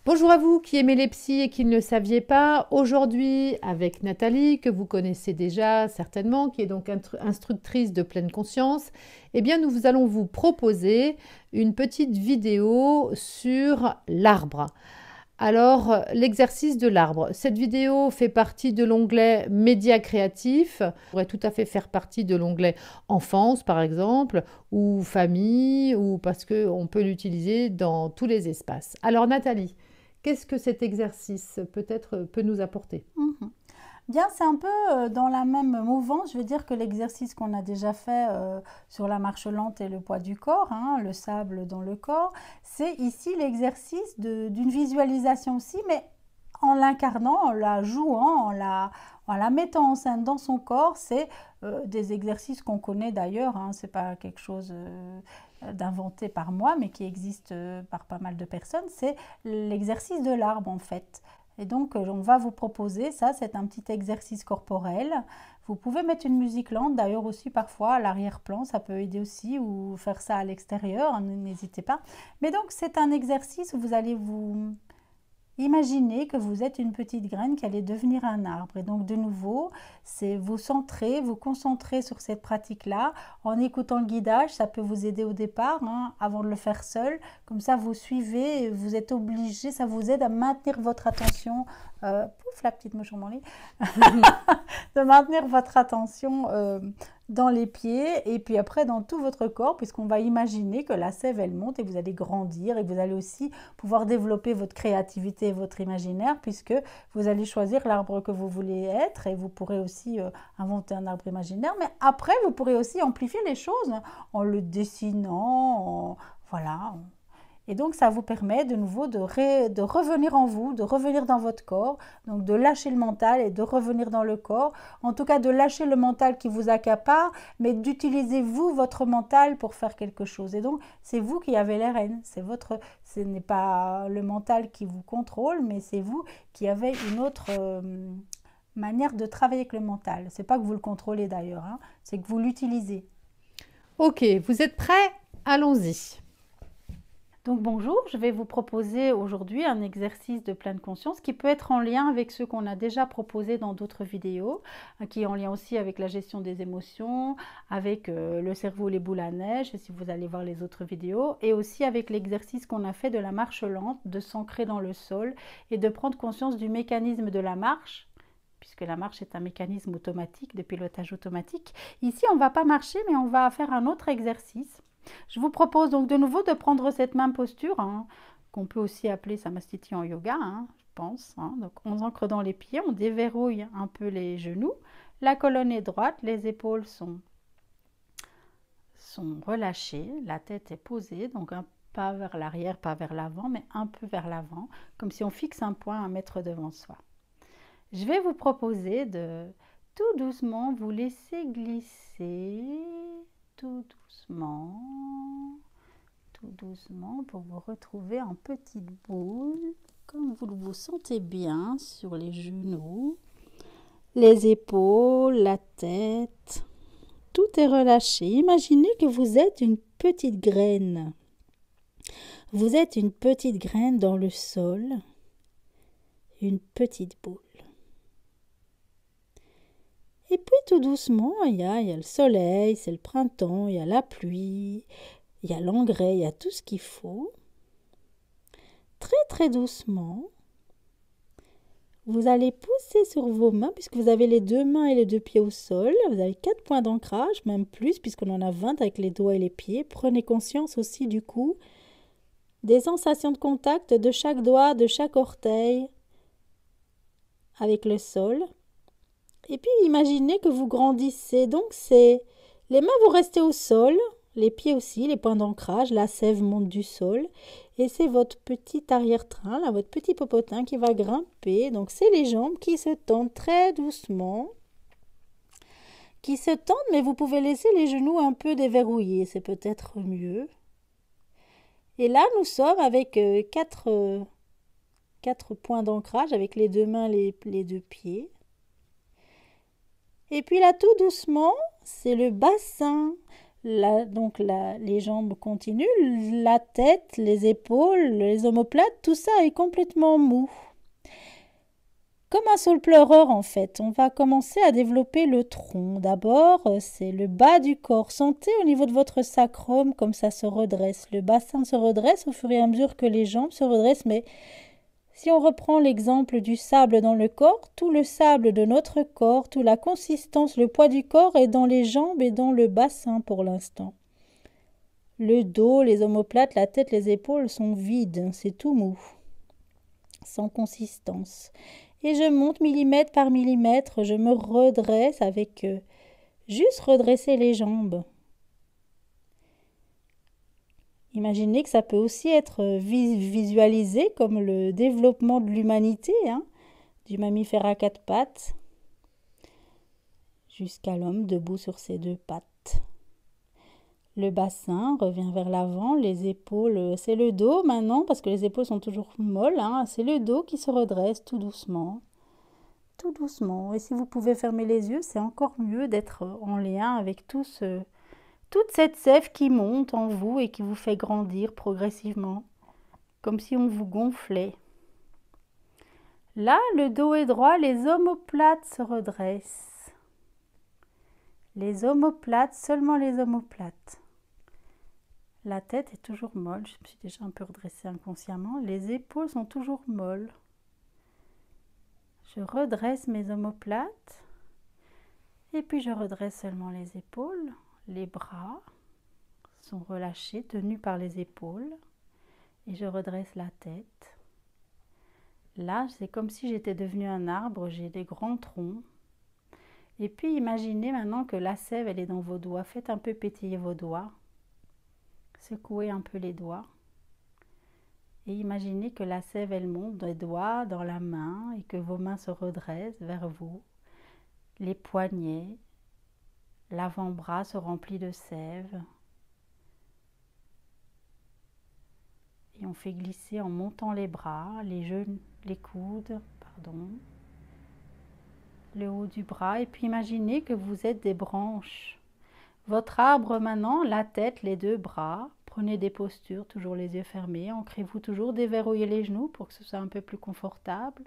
Bonjour à vous qui aimez les psys et qui ne le saviez pas. Aujourd'hui, avec Nathalie, que vous connaissez déjà certainement, qui est donc instructrice de pleine conscience, eh bien, nous allons vous proposer une petite vidéo sur l'arbre. Alors, l'exercice de l'arbre. Cette vidéo fait partie de l'onglet Médias créatifs. Elle pourrait tout à fait faire partie de l'onglet Enfance, par exemple, ou Famille, ou parce qu'on peut l'utiliser dans tous les espaces. Alors, Nathalie, qu'est-ce que cet exercice peut-être peut nous apporter? Mhm. Bien, c'est un peu dans la même mouvance. Je veux dire que l'exercice qu'on a déjà fait sur la marche lente et le poids du corps, hein, le sable dans le corps, c'est ici l'exercice d'une visualisation aussi, mais en l'incarnant, en la jouant, en la mettant en scène dans son corps. C'est des exercices qu'on connaît d'ailleurs, hein, c'est pas quelque chose d'inventé par moi, mais qui existe par pas mal de personnes. C'est l'exercice de l'arbre en fait. Et donc, on va vous proposer ça, c'est un petit exercice corporel. Vous pouvez mettre une musique lente, d'ailleurs aussi parfois à l'arrière-plan, ça peut aider aussi, ou faire ça à l'extérieur, n'hésitez pas. Mais donc, c'est un exercice où vous allez vous imaginez que vous êtes une petite graine qui allait devenir un arbre. Et donc, de nouveau, c'est vous centrer, vous concentrer sur cette pratique-là. En écoutant le guidage, ça peut vous aider au départ, hein, avant de le faire seul. Comme ça, vous suivez, vous êtes obligé, ça vous aide à maintenir votre attention. Pouf, la petite mouche en mon lit. De maintenir votre attention dans les pieds et puis après dans tout votre corps, puisqu'on va imaginer que la sève elle monte et vous allez grandir et vous allez aussi pouvoir développer votre créativité et votre imaginaire, puisque vous allez choisir l'arbre que vous voulez être et vous pourrez aussi inventer un arbre imaginaire. Mais après vous pourrez aussi amplifier les choses en le dessinant, voilà. Et donc, ça vous permet de nouveau de revenir en vous, de revenir dans votre corps, donc de lâcher le mental et de revenir dans le corps. En tout cas, de lâcher le mental qui vous accapare, mais d'utiliser vous, votre mental, pour faire quelque chose. Et donc, c'est vous qui avez les rênes. Ce n'est pas le mental qui vous contrôle, mais c'est vous qui avez une autre manière de travailler avec le mental. C'est pas que vous le contrôlez d'ailleurs, hein, c'est que vous l'utilisez. Ok, vous êtes prêts? Allons-y. Donc bonjour, je vais vous proposer aujourd'hui un exercice de pleine conscience qui peut être en lien avec ceux qu'on a déjà proposés dans d'autres vidéos, qui est en lien aussi avec la gestion des émotions, avec le cerveau, les boules à neige, si vous allez voir les autres vidéos, et aussi avec l'exercice qu'on a fait de la marche lente, de s'ancrer dans le sol et de prendre conscience du mécanisme de la marche, puisque la marche est un mécanisme automatique, de pilotage automatique. Ici, on ne va pas marcher, mais on va faire un autre exercice. Je vous propose donc de nouveau de prendre cette même posture, hein, qu'on peut aussi appeler Samastiti en yoga, hein, je pense. Hein. Donc on s'ancre dans les pieds, on déverrouille un peu les genoux. La colonne est droite, les épaules sont relâchées, la tête est posée, donc un pas vers l'arrière, pas vers l'avant, mais un peu vers l'avant, comme si on fixe un point à mettre devant soi. Je vais vous proposer de tout doucement vous laisser glisser, tout doucement pour vous retrouver en petite boule, comme vous vous sentez bien sur les genoux, les épaules, la tête. Tout est relâché. Imaginez que vous êtes une petite graine. Vous êtes une petite graine dans le sol, une petite boule. Et puis tout doucement, il y a le soleil, c'est le printemps, il y a la pluie, il y a l'engrais, il y a tout ce qu'il faut. Très très doucement, vous allez pousser sur vos mains, puisque vous avez les deux mains et les deux pieds au sol. Vous avez 4 points d'ancrage, même plus, puisqu'on en a 20 avec les doigts et les pieds. Prenez conscience aussi du coup des sensations de contact de chaque doigt, de chaque orteil avec le sol. Et puis imaginez que vous grandissez. Donc les mains vont rester au sol, les pieds aussi, les points d'ancrage, la sève monte du sol. Et c'est votre petit arrière-train, là, votre petit popotin qui va grimper. Donc c'est les jambes qui se tendent très doucement. Qui se tendent, mais vous pouvez laisser les genoux un peu déverrouillés, c'est peut-être mieux. Et là, nous sommes avec quatre points d'ancrage, avec les deux mains, les deux pieds. Et puis là, tout doucement, c'est le bassin. Les jambes continuent, la tête, les épaules, les omoplates, tout ça est complètement mou. Comme un saule pleureur en fait, on va commencer à développer le tronc. D'abord, c'est le bas du corps. Sentez au niveau de votre sacrum comme ça se redresse. Le bassin se redresse au fur et à mesure que les jambes se redressent. Mais si on reprend l'exemple du sable dans le corps, tout le sable de notre corps, toute la consistance, le poids du corps est dans les jambes et dans le bassin pour l'instant. Le dos, les omoplates, la tête, les épaules sont vides, c'est tout mou, sans consistance. Et je monte millimètre par millimètre, je me redresse avec juste redresser les jambes. Imaginez que ça peut aussi être visualisé comme le développement de l'humanité, du mammifère à 4 pattes jusqu'à l'homme debout sur ses 2 pattes. Le bassin revient vers l'avant, les épaules, c'est le dos maintenant, parce que les épaules sont toujours molles, c'est le dos qui se redresse tout doucement. Tout doucement. Et si vous pouvez fermer les yeux, c'est encore mieux d'être en lien avec toute cette sève qui monte en vous et qui vous fait grandir progressivement, comme si on vous gonflait. Là, le dos est droit, les omoplates se redressent. Les omoplates, seulement les omoplates. La tête est toujours molle, je me suis déjà un peu redressée inconsciemment. Les épaules sont toujours molles. Je redresse mes omoplates et puis je redresse seulement les épaules. Les bras sont relâchés, tenus par les épaules et je redresse la tête. Là, c'est comme si j'étais devenue un arbre, j'ai des grands troncs. Et puis imaginez maintenant que la sève, elle est dans vos doigts. Faites un peu pétiller vos doigts. Secouez un peu les doigts. Et imaginez que la sève, elle monte des doigts dans la main et que vos mains se redressent vers vous. Les poignets, l'avant-bras se remplit de sève. Et on fait glisser en montant les bras, les genoux, les coudes, le haut du bras. Et puis imaginez que vous êtes des branches. Votre arbre maintenant, la tête, les 2 bras. Prenez des postures, toujours les yeux fermés. Ancrez-vous toujours, déverrouillez les genoux pour que ce soit un peu plus confortable.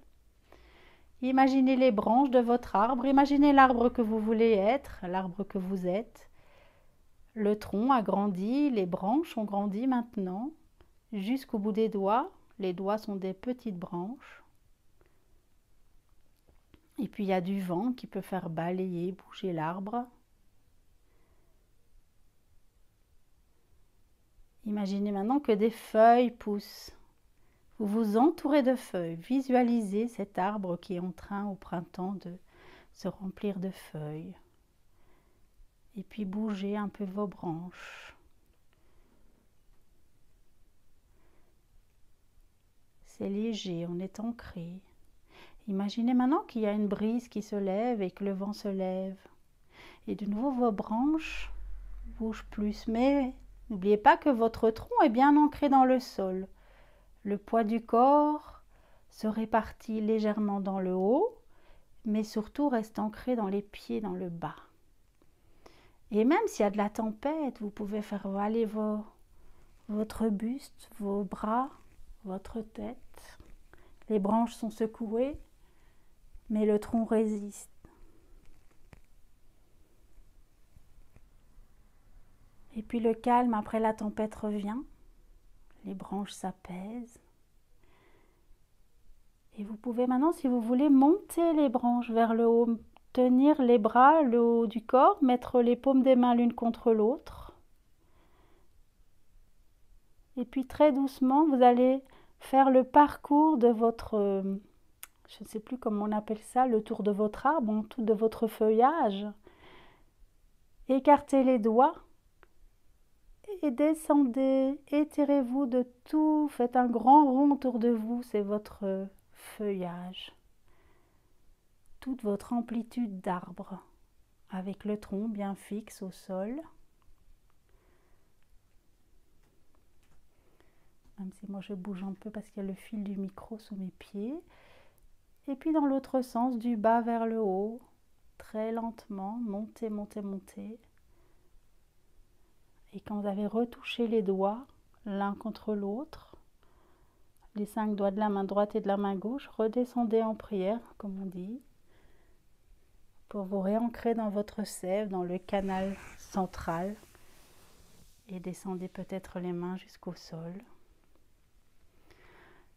Imaginez les branches de votre arbre. Imaginez l'arbre que vous voulez être, l'arbre que vous êtes. Le tronc a grandi, les branches ont grandi maintenant, jusqu'au bout des doigts. Les doigts sont des petites branches. Et puis il y a du vent qui peut faire balayer, bouger l'arbre. Imaginez maintenant que des feuilles poussent. Vous vous entourez de feuilles. Visualisez cet arbre qui est en train au printemps de se remplir de feuilles. Et puis bougez un peu vos branches. C'est léger, on est ancré. Imaginez maintenant qu'il y a une brise qui se lève et que le vent se lève. Et de nouveau vos branches bougent plus, mais n'oubliez pas que votre tronc est bien ancré dans le sol. Le poids du corps se répartit légèrement dans le haut, mais surtout reste ancré dans les pieds, dans le bas. Et même s'il y a de la tempête, vous pouvez faire aller votre buste, vos bras, votre tête. Les branches sont secouées, mais le tronc résiste. Et puis le calme après la tempête revient. Les branches s'apaisent. Et vous pouvez maintenant, si vous voulez, monter les branches vers le haut, tenir les bras, le haut du corps, mettre les paumes des mains l'une contre l'autre. Et puis très doucement, vous allez faire le parcours de votre, je ne sais plus comment on appelle ça, le tour de votre arbre, en tout de votre feuillage. Écartez les doigts. Et descendez, étirez-vous de tout, faites un grand rond autour de vous, c'est votre feuillage. Toute votre amplitude d'arbre, avec le tronc bien fixe au sol. Même si moi je bouge un peu parce qu'il y a le fil du micro sous mes pieds. Et puis dans l'autre sens, du bas vers le haut, très lentement, montez, montez, montez. Et quand vous avez retouché les doigts l'un contre l'autre, les 5 doigts de la main droite et de la main gauche, redescendez en prière, comme on dit, pour vous réancrer dans votre sève, dans le canal central. Et descendez peut-être les mains jusqu'au sol.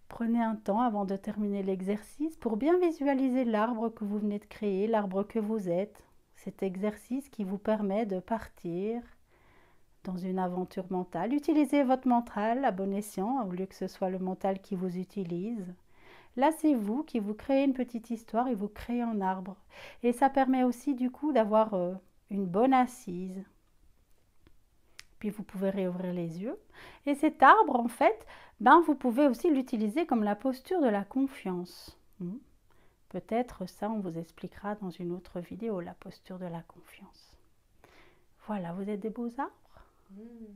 Prenez un temps avant de terminer l'exercice pour bien visualiser l'arbre que vous venez de créer, l'arbre que vous êtes. Cet exercice qui vous permet de partir dans une aventure mentale. Utilisez votre mental à bon escient, au lieu que ce soit le mental qui vous utilise. Là, c'est vous qui vous créez une petite histoire et vous créez un arbre. Et ça permet aussi du coup d'avoir une bonne assise. Puis vous pouvez réouvrir les yeux. Et cet arbre, en fait, vous pouvez aussi l'utiliser comme la posture de la confiance. Peut-être ça, on vous expliquera dans une autre vidéo, la posture de la confiance. Voilà, vous êtes des beaux arbres. Oui.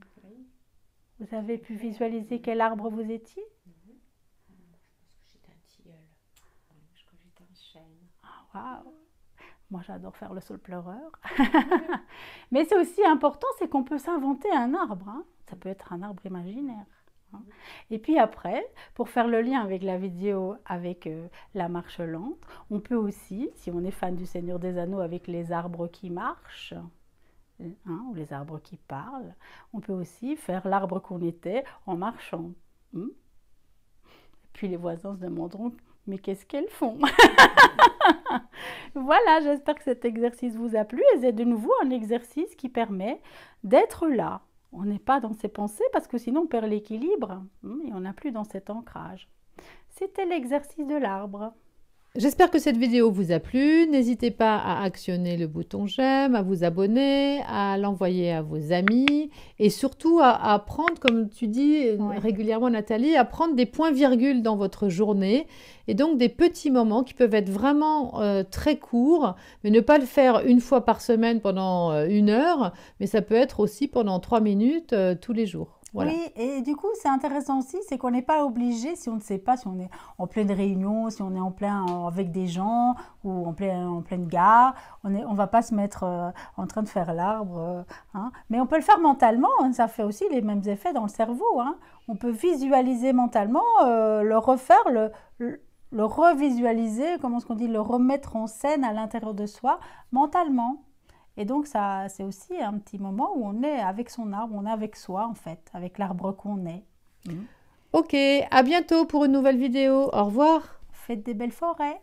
Vous avez pu visualiser quel arbre vous étiez? Je pense que j'étais un tilleul. Je crois que j'étais un chêne. Waouh! Moi, j'adore faire le saule pleureur. Mais c'est aussi important, c'est qu'on peut s'inventer un arbre. Ça peut être un arbre imaginaire. Et puis après, pour faire le lien avec la vidéo, avec la marche lente, on peut aussi, si on est fan du Seigneur des Anneaux, avec les arbres qui marchent, ou les arbres qui parlent, on peut aussi faire l'arbre qu'on était en marchant. Puis les voisins se demanderont, mais qu'est-ce qu'elles font? Voilà, j'espère que cet exercice vous a plu et c'est de nouveau un exercice qui permet d'être là. On n'est pas dans ses pensées parce que sinon on perd l'équilibre et on n'a plus dans cet ancrage. C'était l'exercice de l'arbre. J'espère que cette vidéo vous a plu. N'hésitez pas à actionner le bouton j'aime, à vous abonner, à l'envoyer à vos amis et surtout à prendre, comme tu dis régulièrement Nathalie, à prendre des points-virgules dans votre journée et donc des petits moments qui peuvent être vraiment très courts, mais ne pas le faire une fois par semaine pendant 1 heure, mais ça peut être aussi pendant 3 minutes tous les jours. Voilà. Oui, et du coup, c'est intéressant aussi, c'est qu'on n'est pas obligé, si on ne sait pas, si on est en pleine réunion, si on est en plein avec des gens ou en pleine gare, on va pas se mettre en train de faire l'arbre. Mais on peut le faire mentalement, ça fait aussi les mêmes effets dans le cerveau. On peut visualiser mentalement, le refaire, le revisualiser, comment est-ce qu'on dit, le remettre en scène à l'intérieur de soi, mentalement. Et donc, ça, c'est aussi un petit moment où on est avec son arbre, on est avec soi en fait, avec l'arbre qu'on est. Ok, à bientôt pour une nouvelle vidéo. Au revoir. Faites des belles forêts.